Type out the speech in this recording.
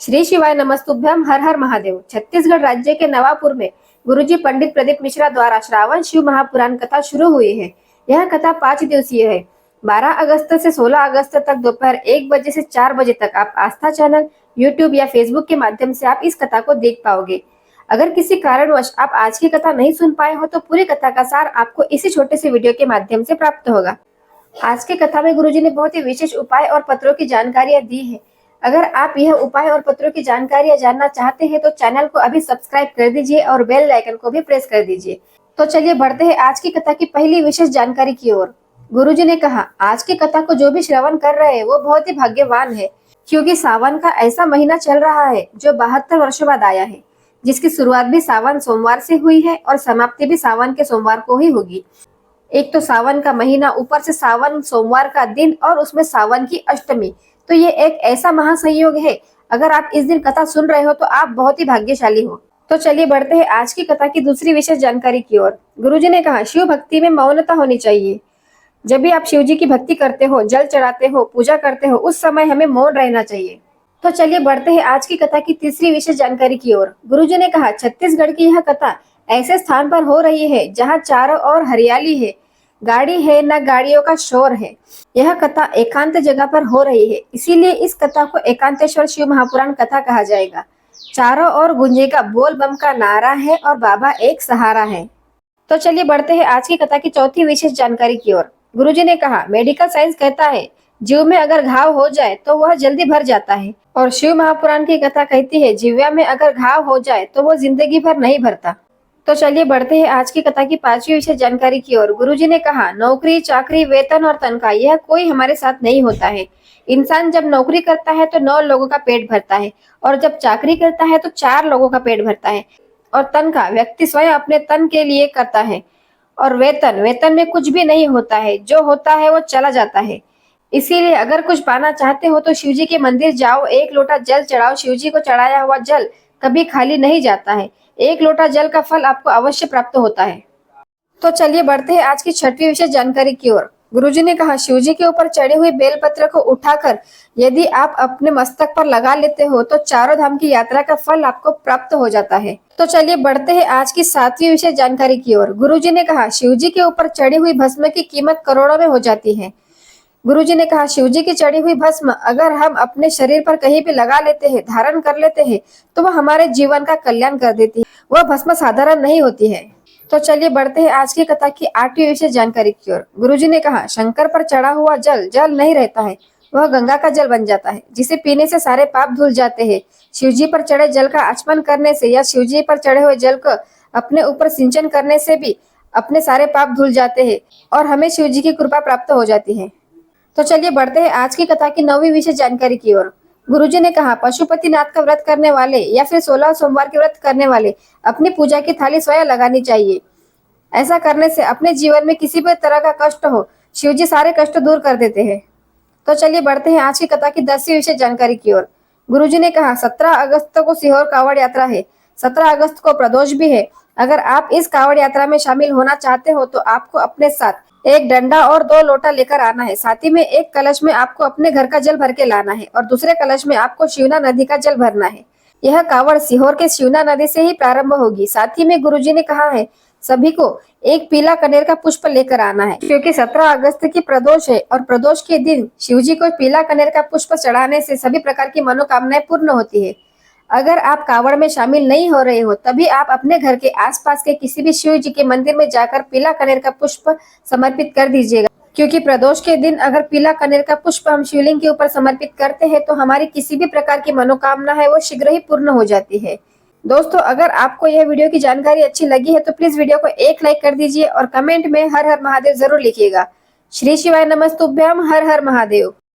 श्री शिवाय नमस्तुभ्यम, हर हर महादेव। छत्तीसगढ़ राज्य के नवापुर में गुरुजी पंडित प्रदीप मिश्रा द्वारा श्रावण शिव महापुराण कथा शुरू हुई है। यह कथा 5 दिवसीय है। 12 अगस्त से 16 अगस्त तक दोपहर 1 बजे से 4 बजे तक आप आस्था चैनल, यूट्यूब या फेसबुक के माध्यम से आप इस कथा को देख पाओगे। अगर किसी कारणवश आप आज की कथा नहीं सुन पाए हो तो पूरी कथा का सार आपको इसी छोटे से वीडियो के माध्यम से प्राप्त होगा। आज की कथा में गुरुजी ने बहुत ही विशेष उपाय और पत्रों की जानकारियां दी है। अगर आप यह उपाय और पत्रों की जानकारियां जानना चाहते हैं तो चैनल को अभी सब्सक्राइब कर दीजिए और बेल आइकन को भी प्रेस कर दीजिए। तो चलिए बढ़ते हैं आज की कथा की पहली विशेष जानकारी की ओर। गुरुजी ने कहा, आज की कथा को जो भी श्रवण कर रहे हैं वो बहुत ही भाग्यवान है, क्योंकि सावन का ऐसा महीना चल रहा है जो 72 वर्षों बाद आया है, जिसकी शुरुआत भी सावन सोमवार से हुई है और समाप्ति भी सावन के सोमवार को ही होगी। एक तो सावन का महीना, ऊपर से सावन सोमवार का दिन और उसमें सावन की अष्टमी, तो ये एक ऐसा महासंयोग है। अगर आप इस दिन कथा सुन रहे हो तो आप बहुत ही भाग्यशाली हो। तो चलिए बढ़ते हैं आज की कथा की दूसरी विशेष जानकारी की ओर। गुरुजी ने कहा, शिव भक्ति में मौनता होनी चाहिए। जब भी आप शिव जी की भक्ति करते हो, जल चढ़ाते हो, पूजा करते हो, उस समय हमें मौन रहना चाहिए। तो चलिए बढ़ते हैं आज की कथा की तीसरी विशेष जानकारी की ओर। गुरुजी ने कहा, छत्तीसगढ़ की यह कथा ऐसे स्थान पर हो रही है जहाँ चारों ओर हरियाली है, गाड़ी है न गाड़ियों का शोर है। यह कथा एकांत जगह पर हो रही है, इसीलिए इस कथा को एकांतेश्वर शिव महापुराण कथा कहा जाएगा। चारों ओर गूंजेगा बोल बम का नारा है और बाबा एक सहारा है। तो चलिए बढ़ते हैं आज की कथा की चौथी विशेष जानकारी की ओर। गुरुजी ने कहा, मेडिकल साइंस कहता है जीव में अगर घाव हो जाए तो वह जल्दी भर जाता है, और शिव महापुराण की कथा कहती है जीव्या में अगर घाव हो जाए तो वो जिंदगी भर नहीं भरता। तो चलिए बढ़ते हैं आज की कथा की पांचवी विशेष जानकारी की ओर। गुरुजी ने कहा, नौकरी, चाकरी, वेतन और तनख्वाह यह कोई हमारे साथ नहीं होता है। इंसान जब नौकरी करता है तो 9 लोगों का पेट भरता है, और जब चाकरी करता है तो 4 लोगों का पेट भरता है, और तनख्वाह व्यक्ति स्वयं अपने तन के लिए करता है, और वेतन में कुछ भी नहीं होता है, जो होता है वो चला जाता है। इसीलिए अगर कुछ पाना चाहते हो तो शिवजी के मंदिर जाओ, 1 लोटा जल चढ़ाओ। शिवजी को चढ़ाया हुआ जल कभी खाली नहीं जाता है। 1 लोटा जल का फल आपको अवश्य प्राप्त होता है। तो चलिए बढ़ते हैं आज की छठवीं विशेष जानकारी की ओर। गुरुजी ने कहा, शिवजी के ऊपर चढ़े हुए बेलपत्र को उठाकर यदि आप अपने मस्तक पर लगा लेते हो तो चारों धाम की यात्रा का फल आपको प्राप्त हो जाता है। तो चलिए बढ़ते हैं आज की 7वीं विशेष जानकारी की ओर। गुरुजी ने कहा, शिवजी के ऊपर चढ़ी हुई भस्म की कीमत करोड़ों में हो जाती है। गुरुजी ने कहा, शिवजी की चढ़ी हुई भस्म अगर हम अपने शरीर पर कहीं भी लगा लेते हैं, धारण कर लेते हैं, तो वह हमारे जीवन का कल्याण कर देती है। वह भस्म साधारण नहीं होती है। तो चलिए बढ़ते हैं आज की कथा की 8वीं विशेष जानकारी की ओर। गुरुजी ने कहा, शंकर पर चढ़ा हुआ जल जल नहीं रहता है, वह गंगा का जल बन जाता है, जिसे पीने से सारे पाप धुल जाते हैं। शिवजी पर चढ़े जल का आचमन करने से या शिवजी पर चढ़े हुए जल को अपने ऊपर सिंचन करने से भी अपने सारे पाप धुल जाते हैं और हमें शिवजी की कृपा प्राप्त हो जाती है। तो चलिए बढ़ते हैं आज की कथा की 9वीं विशेष जानकारी की ओर। गुरुजी ने कहा, पशुपतिनाथ का व्रत करने वाले या फिर 16 सोमवार के व्रत करने वाले अपनी पूजा की थाली स्वयं लगानी चाहिए। ऐसा करने से अपने जीवन में किसी भी तरह का कष्ट हो, शिवजी सारे कष्ट दूर कर देते हैं। तो चलिए बढ़ते हैं आज की कथा की 10वीं विशेष जानकारी की ओर। गुरुजी ने कहा, 17 अगस्त को सीहोर कावड़ यात्रा है, 17 अगस्त को प्रदोष भी है। अगर आप इस कावड़ यात्रा में शामिल होना चाहते हो तो आपको अपने साथ 1 डंडा और 2 लोटा लेकर आना है। साथ ही में एक कलश में आपको अपने घर का जल भर के लाना है और दूसरे कलश में आपको शिवना नदी का जल भरना है। यह कावड़ सीहोर के शिवना नदी से ही प्रारंभ होगी। साथ ही में गुरुजी ने कहा है सभी को एक पीला कनेर का पुष्प लेकर आना है, क्योंकि 17 अगस्त की प्रदोष है और प्रदोष के दिन शिवजी को पीला कनेर का पुष्प चढ़ाने से सभी प्रकार की मनोकामनाएं पूर्ण होती है। अगर आप कावड़ में शामिल नहीं हो रहे हो तभी आप अपने घर के आसपास के किसी भी शिव जी के मंदिर में जाकर पीला कनेर का पुष्प समर्पित कर दीजिएगा, क्योंकि प्रदोष के दिन अगर पीला कनेर का पुष्प हम शिवलिंग के ऊपर समर्पित करते हैं तो हमारी किसी भी प्रकार की मनोकामना है वो शीघ्र ही पूर्ण हो जाती है। दोस्तों, अगर आपको यह वीडियो की जानकारी अच्छी लगी है तो प्लीज वीडियो को एक लाइक कर दीजिए और कमेंट में हर हर महादेव जरूर लिखिएगा। श्री शिवाय नमस्तुभ्यम, हर हर महादेव।